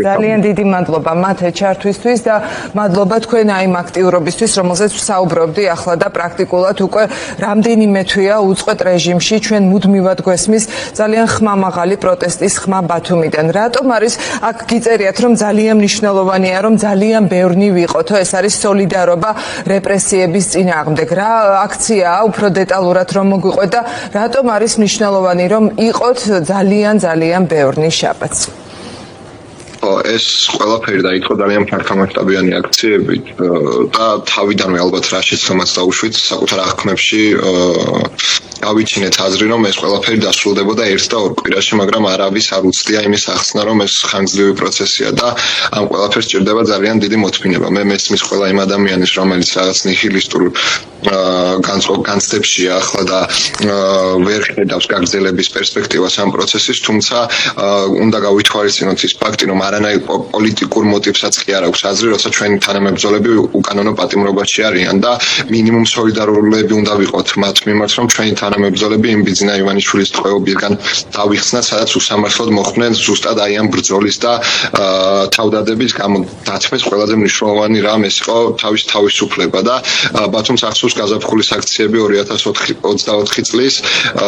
ძალიან დიდი მადლობა მათე ჩართვისთვის და მადლობა თქვენ აი იმ აქტიურობისთვის, რომელზეც ვსაუბრობდი ახლა და პრაქტიკულად უკვე რამდენიმე თვეა უწყვეტ რეჟიმში ჩვენ მუდმივად გვესმის ძალიან ხმამაღალი პროტესტის ხმა ბათუმიდან. რატომ არის აქ გიწერიათ რომ ძალიან მნიშვნელოვანია რომ ძალიან ბევრნი ვიყოთო, ეს არის სოლიდარობა რეპრესიების წინააღმდეგ. რა აქციაა უფრო დეტალურად რომ მოგვიყვეთ და რატომ არის მნიშვნელოვანი რომ იყოთ ძალიან ბევრნი შაბათს? ეს ყველაფერი დაიწყო ძალიან ფართომასშტაბიანი აქციებით და თავიდანვე ალბათ რაშიც რომელსაც დაუშვით საკუთარ აღქმებში გავიჩინეთ აზრი რომ ეს ყველაფერი დასრულდებოდა ერთ და ორ კვირაში, მაგრამ არავის არ უცდია იმის ახსნა რომ ეს ხანგრძლივი პროცესია და ამ ყველაფერს სჭირდება ძალიან დიდი მოთმინება. მე მესმის ყველა იმ ადამიანის რომელიც რაღაც ნიჰილისტურ განცდებშია ახლა და ვერ ხედავს გაგრძელების პერსპექტივას ამ პროცესის, თუმცა უნდა გავითვალისწინოთ ის ფაქტი რომ არანაირ პოლიტიკურ მოტივსაც კი არ აქვს აზრი, როცა ჩვენი თანამებრძოლები უკანონო პატიმრობაში არიან და მინიმუმ სოლიდარულები უნდა ვიყოთ მათ მიმართ, რომ ჩვენი თანამებრძოლები იმ ბიძინა ივანიშვილის ტყვეობისგან დავიხსნათ, სადაც უსამართლოდ მოხვდნენ ზუსტად აი ამ ბრძოლის და თავდადების გამო დათმის ყველაზე მნიშვნელოვანი რამ ეს იყო თავისუფლება და ბათუმს ახსოვს გაზაფხულის აქციები 2024 წლის,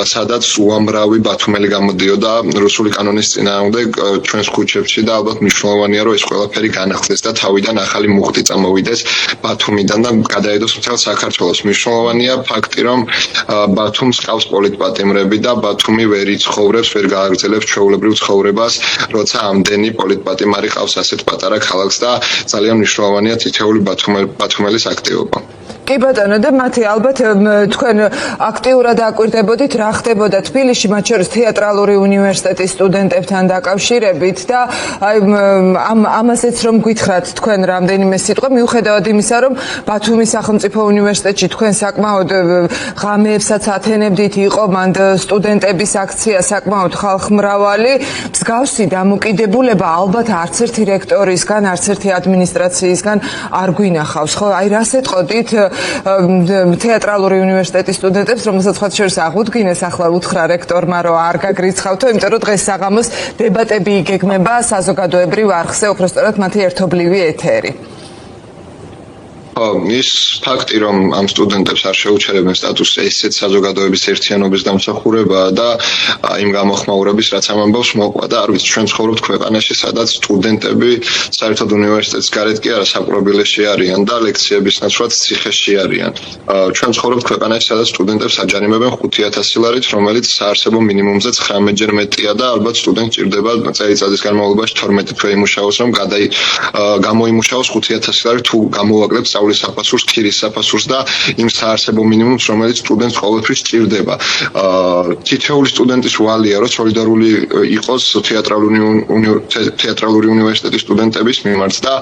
სადაც უამრავი ბათუმელი გამოდიოდა რუსული კანონის წინააღმდეგ ჩვენს ქუჩებში და ალბათ მნიშვნელოვანია რომ ეს ყველაფერი განახლდეს და თავიდან ახალი მუხტი წამოვიდეს ბათუმიდან და გადაედოს მთელ საქართველოს. მნიშვნელოვანია ფაქტი რომ ბათუმს ყავს პოლიტპატიმრები და ბათუმი ვერ იცხოვრებს, ვერ გააგრძელებს ჩვეულებრივ ცხოვრებას, როცა ამდენი პოლიტპატიმარი ყავს ასეთ პატარა ქალაქს და ძალიან მნიშვნელოვანია თითოეული ბათუმელის აქტივობა. კი ბატონო და მათი ალბათ თქვენ აქტიურად აკვირდებოდით რა ხდებოდა თბილისში, მათ შორის თეატრალური უნივერსიტეტის სტუდენტებთან დაკავშირებით და აი ამასაც რომ გითხრათ თქვენ რამდენიმე სიტყვა მიუხედავად იმისა რომ ბათუმის სახელმწიფო უნივერსიტეტში თქვენ საკმაოდ ღამეებსაც ათენებდით, იყო მანდ სტუდენტების აქცია საკმაოდ ხალხმრავალი, მსგავსი დამოკიდებულება ალბათ არც ერთი რექტორისგან, არც ერთი ადმინისტრაციისგან არ გვინახავს, ხო? აი რას ეტყოდით თეატრალური უნივერსიტეტის სტუდენტებს, რომელსაც ხოთ შორის აღუდგინეს ახლა უთხრა რექტორმა რომ არ გაგრიცხავთო, იმიტომ რომ დღეს საღამოს დებატები იგეგმება საზოგადოებრივ არხზე, უბრალოდ მათი ერთობლივი ეთერი. ის ფაქტი რომ ამ სტუდენტებს არ შეუჩერებენ სტატუსს ესეც საზოგადოების ერთიანობის დამსახურებაა და იმ გამოხმაურების რაც ამ ამბავს მოყვა და არ ვიცი ჩვენ ცხოვრობთ ქვეყანაში სადაც სტუდენტები საერთოდ უნივერსიტეტის გარეთ კი არა საპყრობილეში არიან და ლექციების ნაცვლად ციხეში არიან. ჩვენ ცხოვრობთ ქვეყანაში სადაც სტუდენტებს აჯანიმებენ 5000 ლარით, რომელიც საარსებო მინიმუმზე 19-ჯერ მეტია და ალბათ სტუდენტს ჭირდება წელიწადის განმავლობაში 12 თვე იმუშაოს რომ გამოიმუშაოს 5000 ლარი თუ გამოვაკლებს საფასურს, ქირის საფასურს და იმ საარსებო მინიმუმს, რომელიც სტუდენტს ყოველთვის სჭირდება. თითოეული სტუდენტის ვალია, რომ სოლიდარული იყოს თეატრალური უნივერსიტეტის სტუდენტების მიმართ და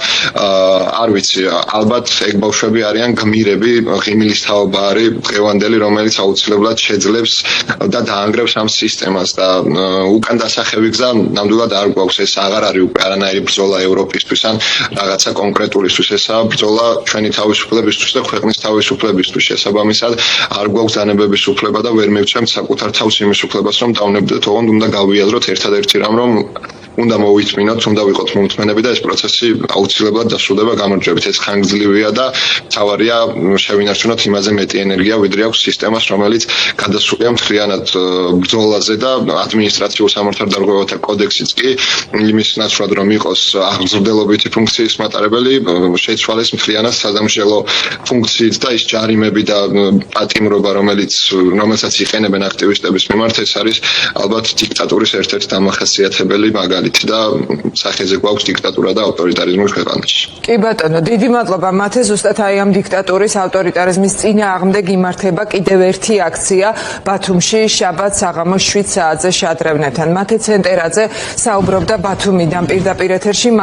არ ვიცი, ალბათ ეგ ბავშვები არიან გმირები, ღიმილის თაობა არის დღევანდელი, რომელიც აუცილებლად შეძლებს და დაანგრევს ამ სისტემას და უკან დასახევი გზა ნამდვილად არ გვაქვს, ეს აღარ არის უკვე არანაირი ბრძოლა ევროპისთვის ან რაღაცა კონკრეტულისთვის, ესაა ბრძოლა ჩვენი თავისუფლებისთვის და ქვეყნის თავისუფლებისთვის. შესაბამისად არ გვაქვს დანებების უფლება და ვერ მივცემთ საკუთარ თავს იმის უფლებას რომ დავნებდეთ, ოღონდ უნდა გავიაზროთ ერთადერთი რამ რომ უნდა მოვიწმინოთ, უნდა ვიყოთ მომთმენები და ეს პროცესი აუცილებლად დასრულდება გამარჯვებით. ეს ხანგრძლივია და თავარია შევინარჩუნოთ იმაზე მეტი ენერგია, ვიდრე აქვს სისტემას, რომელიც გადასულია მთლიანად ბრძოლაზე და ადმინისტრაციულ სამართალდარღვევათა კოდექსიც კი იმის ნაცვლად რომ იყოს აღზრდელობითი ფუნქციის მატარებელი, შეიცვალეს მთლიანად სადამსჯელო ფუნქციით და ის ჯარიმები და პატიმრობა, რომელსაც იყენებენ აქტივისტების მიმართ, ეს არის ალბათ დიქტატურის ერთ-ერთი დამახასიათებელი მაგალითი და სახეზე გვაქვს დიქტატურა და ავტორიტარიზმი ქვეყანაში. კი ბატონო, დიდი მადლობა მათე, ზუსტად აი ამ დიქტატურის, ავტორიტარიზმის წინააღმდეგ იმართება კიდევ ერთი აქცია ბათუმში შაბათს საღამოს 7 საათზე შადრევნებთან. მათე ცენტერაძე საუბრობდა ბათუმიდან პირდაპირ ეთერში.